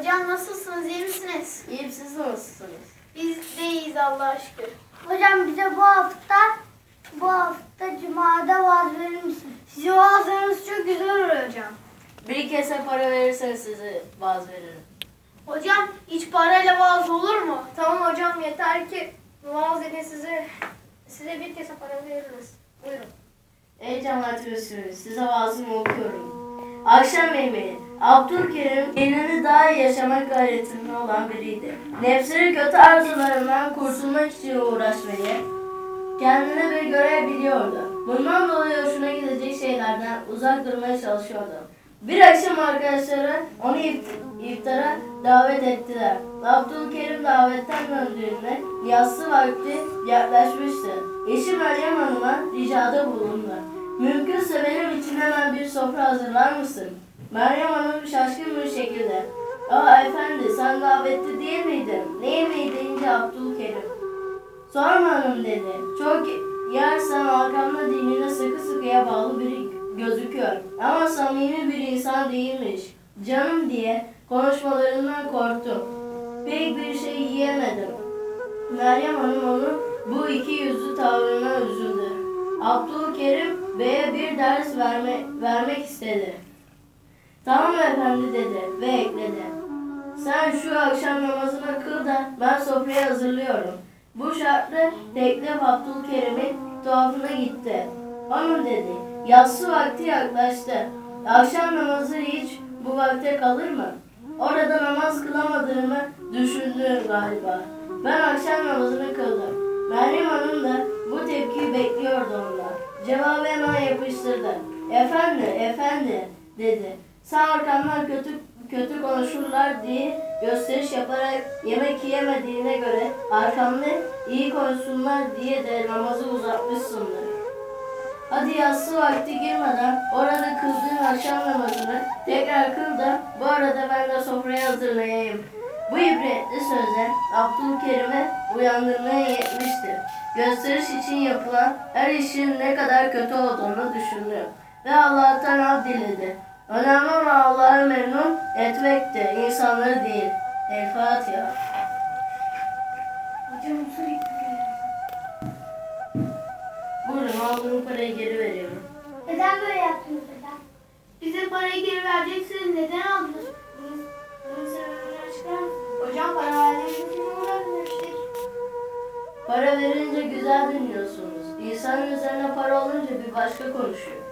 Hocam nasılsınız, iyi misiniz? İyiyim, siz nasılsınız? Biz de iyiyiz Allah'a şükür. Hocam bize bu hafta Cuma'da vaaz verir misin? Sizin vaazlarınız çok güzel oluyor hocam. Bir kese para verirseniz size vaaz veririm. Hocam hiç parayla vaaz olur mu? Tamam hocam, yeter ki vaaz edin, size bir kese para veririz. Buyurun. Ey cemaat Resulü, size vaazımı okuyorum. Akşam yemeği. Abdülkerim dinini daha iyi yaşamak gayretinde olan biriydi. Nefsinin kötü arzularından kurtulmak için uğraşmayı kendine bir görev biliyordu. Bundan dolayı hoşuna gidecek şeylerden uzak durmaya çalışıyordu. Bir akşam arkadaşları onu iftara davet ettiler. Abdülkerim davetten döndüğünde yatsı vakti yaklaşmıştı. Eşi Meryem Hanım'a ricada bulundu. Mümkünse benim için hemen bir sofra hazırlar mısın? Meryem Hanım şaşkın bir şekilde, "Aa efendi, sen davetli değil miydin? Ne yemeği?" deyince Abdülkerim, "Sorma hanım," dedi. "Çok yersen arkamda dinine sıkı sıkıya bağlı biri gözüküyor. Ama samimi bir insan değilmiş. Canım," diye konuşmalarından korktum. Pek bir şey yiyemedim. Meryem Hanım onun bu iki yüzlü tavrına üzüldü. Abdülkerim Bey'e bir ders vermek istedi. "Tamam efendi," dedi ve ekledi. "Sen şu akşam namazını kıl da ben sofrayı hazırlıyorum." Bu şartlı teklif Abdülkerim'in tuhafına gitti. "Hanım," dedi, "yatsı vakti yaklaştı. Akşam namazı hiç bu vakte kalır mı?" Orada namaz kılamadığımı düşündü galiba. Ben akşam namazını kıldım. Meryem Hanım da bu tepkiyi bekliyordu ondan. Cevabı hemen yapıştırdı. Efendi," dedi. "Sen arkamdan kötü konuşurlar diye gösteriş yaparak yemek yiyemediğine göre arkamda iyi konuşsunlar diye de namazı uzatmışsındır. Hadi yatsı vakti girmeden orada kıldığın akşam namazını tekrar kıl da bu arada ben de sofrayı hazırlayayım." Bu ibretli sözler Abdülkerim'i uyandırmaya yetmişti. Gösteriş için yapılan her işin ne kadar kötü olduğunu düşündü ve Allah'tan af diledi. Önemli olan Allah'ı memnun etmekti, insanları değil. El Fatiha. Hocam sürekli Buyurun, aldığım parayı geri veriyorum. neden böyle yaptınız hocam? Bize parayı geri vereceksiniz. Neden aldınız? Bunun sebebini açıklar mısınız? Hocam, para verdiğiniz için uğraşmıştık. Para verince güzel dinliyorsunuz. İnsanın üzerine para olunca bir başka konuşuyor.